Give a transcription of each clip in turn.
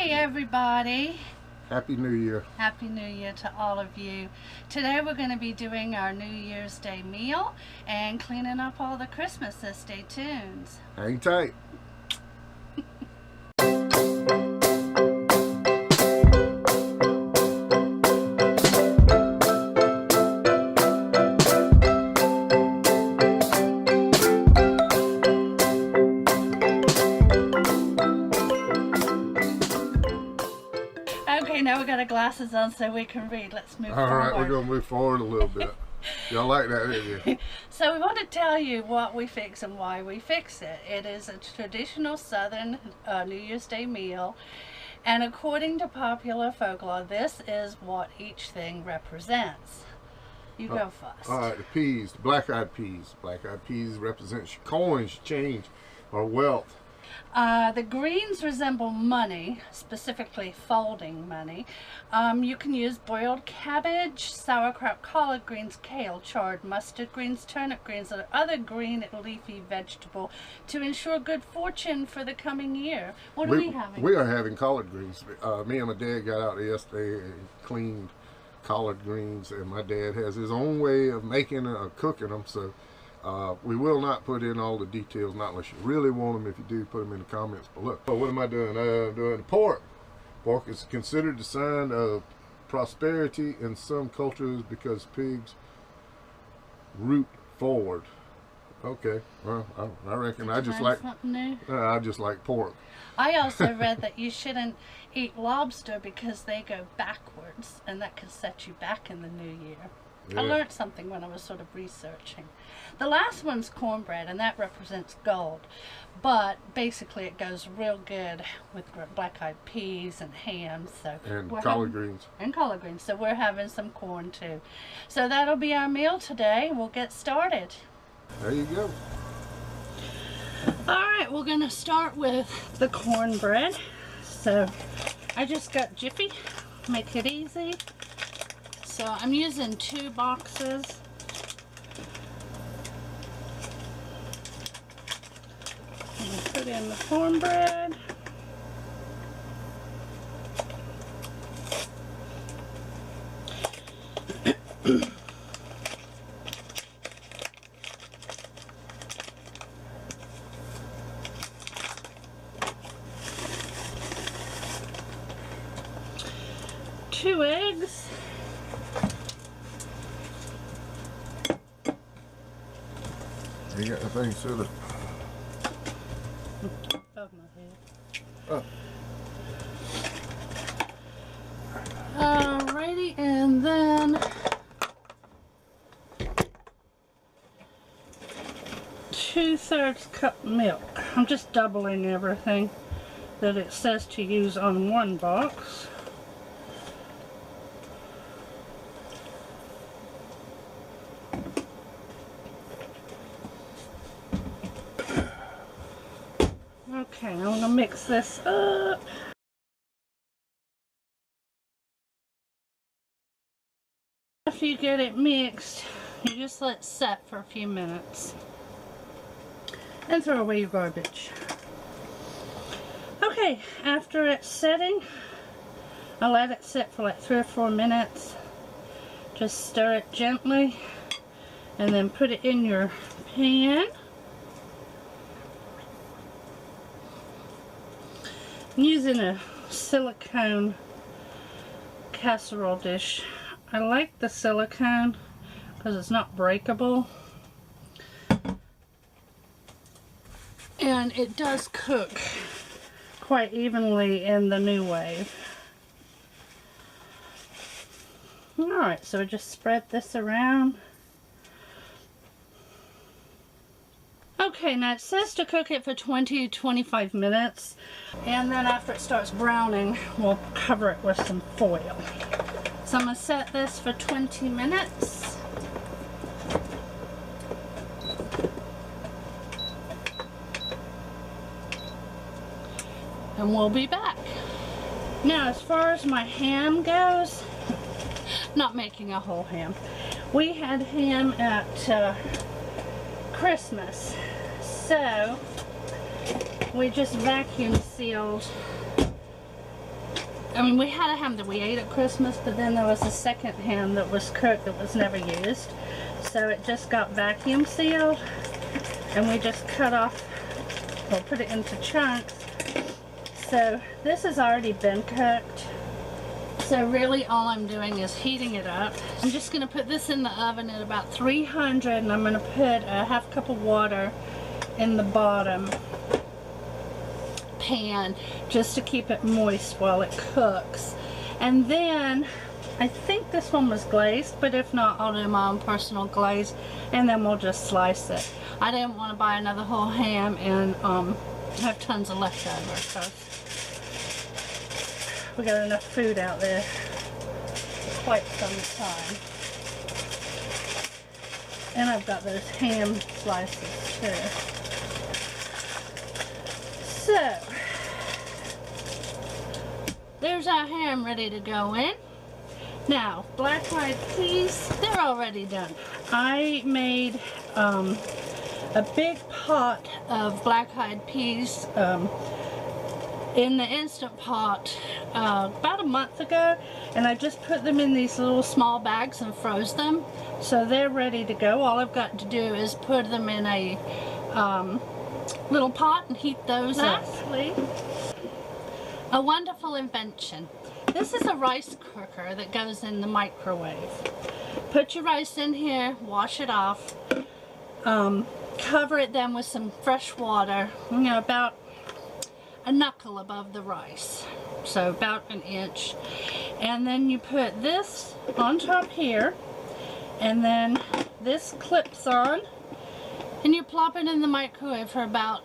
Hey everybody! Happy New Year. Happy New Year to all of you. Today we're going to be doing our New Year's Day meal and cleaning up all the Christmas, so stay tuned. Hang tight. Okay, now we got our glasses on so we can read. Let's move forward. All right, we're going to move forward a little bit. Y'all like that, didn't you? So we want to tell you what we fix and why we fix it. It is a traditional Southern New Year's Day meal, and according to popular folklore, this is what each thing represents. You go first. All right, the peas, the black-eyed peas. Black-eyed peas represent your coins, your change, or wealth. The greens resemble money, specifically folding money. You can use boiled cabbage, sauerkraut, collard greens, kale, chard, mustard greens, turnip greens, or other green leafy vegetable to ensure good fortune for the coming year. What are we having? We are having collard greens. Me and my dad got out there yesterday and cleaned collard greens, and my dad has his own way of making or cooking them, so we will not put in all the details, not unless you really want them. If you do, put them in the comments below. So what am I doing? I'm doing pork. Pork is considered the sign of prosperity in some cultures because pigs root forward. Okay, well, I reckon I just like something new? I just like pork. I also read that you shouldn't eat lobster because they go backwards, and that could set you back in the new year. Yeah. I learned something when I was sort of researching. The last one's cornbread, and that represents gold. But basically it goes real good with black-eyed peas and ham. And collard greens. And collard greens. So we're having some corn too. So that'll be our meal today. We'll get started. There you go. Alright, we're going to start with the cornbread. So I just got Jiffy. Make it easy. So I'm using 2 boxes. And put in the cornbread. Two eggs. You got the thing set up. Above my head. Oh. Alrighty, and then 2/3 cup milk. I'm just doubling everything that it says to use on one box. Okay, I'm going to mix this up. After you get it mixed, you just let it set for a few minutes. And throw away your garbage. Okay, after it's setting, I let it sit for like 3 or 4 minutes. Just stir it gently and then put it in your pan. I'm using a silicone casserole dish. I like the silicone because it's not breakable. And it does cook quite evenly in the NuWave. Alright, so we just spread this around. Okay, now it says to cook it for 20 to 25 minutes, and then after it starts browning, we'll cover it with some foil. So I'm going to set this for 20 minutes. And we'll be back. Now, as far as my ham goes, not making a whole ham. We had ham at Christmas, so we just vacuum sealed I mean, we had a ham that we ate at Christmas, but then there was a second ham that was cooked that was never used. So it just got vacuum sealed, and we just cut off, or put it into chunks. So this has already been cooked. So really all I'm doing is heating it up. I'm just going to put this in the oven at about 300, and I'm going to put a half cup of water in the bottom pan just to keep it moist while it cooks. And then I think this one was glazed, but if not, I'll do my own personal glaze, and then we'll just slice it. I didn't want to buy another whole ham and have tons of leftovers, because we got enough food out there for quite some time. And I've got those ham slices too. So there's our ham ready to go in. Now, black-eyed peas, they're already done. I made a big pot of black-eyed peas in the Instant Pot about a month ago, and I just put them in these little small bags and froze them, so they're ready to go. All I've got to do is put them in a little pot and heat those up. Lastly, a wonderful invention. This is a rice cooker that goes in the microwave. Put your rice in here, wash it off, cover it then with some fresh water, you know, about a knuckle above the rice, so about an inch. And then you put this on top here, and then this clips on, and you plop it in the microwave for about,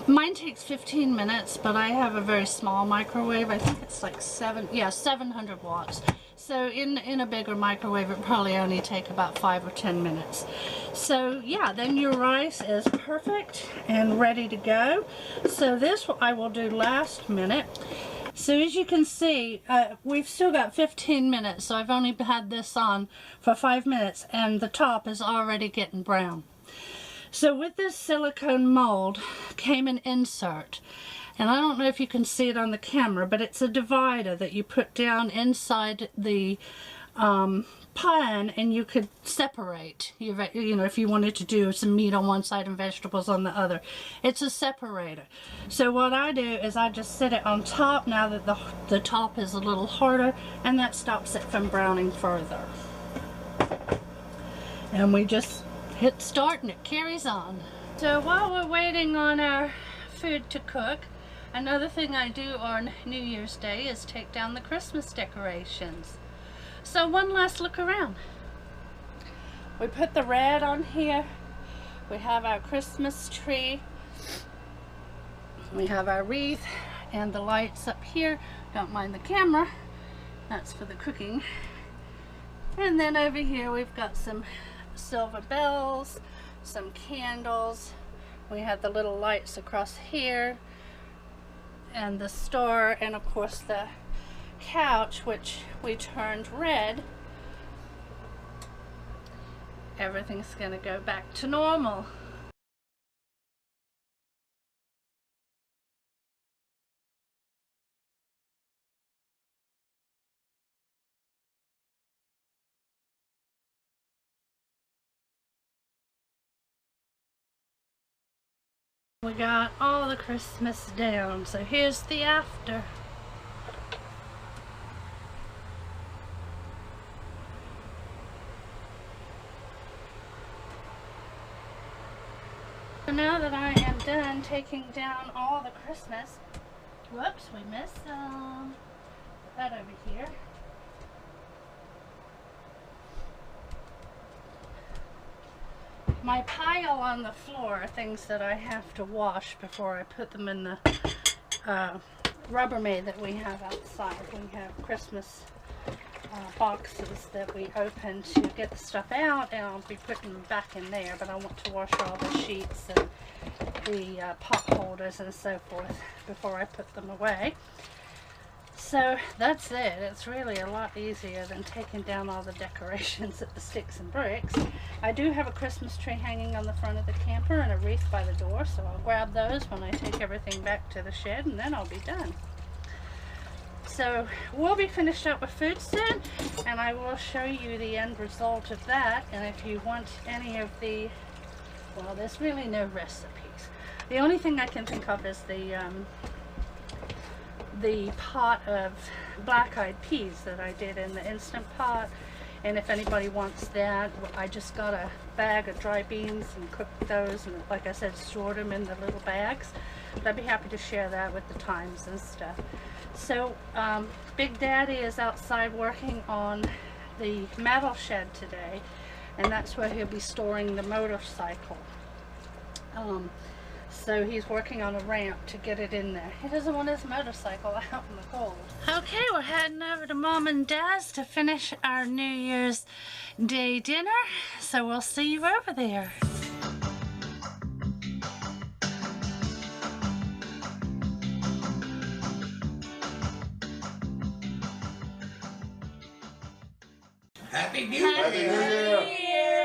mine takes 15 minutes, but I have a very small microwave. I think it's like 700 watts. So in a bigger microwave, it probably only take about 5 or 10 minutes. So yeah, then your rice is perfect and ready to go. So this I will do last minute. So as you can see, we've still got 15 minutes, so I've only had this on for 5 minutes, and the top is already getting brown. So with this silicone mold came an insert, and I don't know if you can see it on the camera, but it's a divider that you put down inside the pan, and you could separate, you know, if you wanted to do some meat on one side and vegetables on the other. It's a separator. So what I do is I just sit it on top now that the top is a little harder, and that stops it from browning further. And we just hit start and it carries on. So while we're waiting on our food to cook, another thing I do on New Year's Day is take down the Christmas decorations. So one last look around. We put the red on here. We have our Christmas tree. We have our wreath and the lights up here. Don't mind the camera. That's for the cooking. And then over here we've got some silver bells, some candles. We have the little lights across here, and the star, and of course the couch, which we turned red. Everything's gonna go back to normal. We got all the Christmas down, so here's the after. So now that I am done taking down all the Christmas, whoops, we missed some. Put that over here. My pile on the floor are things that I have to wash before I put them in the Rubbermaid that we have outside. We have Christmas boxes that we open to get the stuff out, and I'll be putting them back in there, but I want to wash all the sheets and the pot holders and so forth before I put them away. So that's it. It's really a lot easier than taking down all the decorations at the Sticks and Bricks. I do have a Christmas tree hanging on the front of the camper and a wreath by the door, so I'll grab those when I take everything back to the shed, and then I'll be done. So we'll be finished up with food soon, and I will show you the end result of that. And if you want any of the, well, there's really no recipes. The only thing I can think of is the pot of black-eyed peas that I did in the Instant Pot. And if anybody wants that, I just got a bag of dry beans and cooked those, and like I said, stored them in the little bags. But I'd be happy to share that with the times and stuff. So Big Daddy is outside working on the metal shed today, and that's where he'll be storing the motorcycle. So he's working on a ramp to get it in there. He doesn't want his motorcycle out in the cold. Okay, we're heading over to Mom and Dad's to finish our New Year's Day dinner. So we'll see you over there. Happy New Year!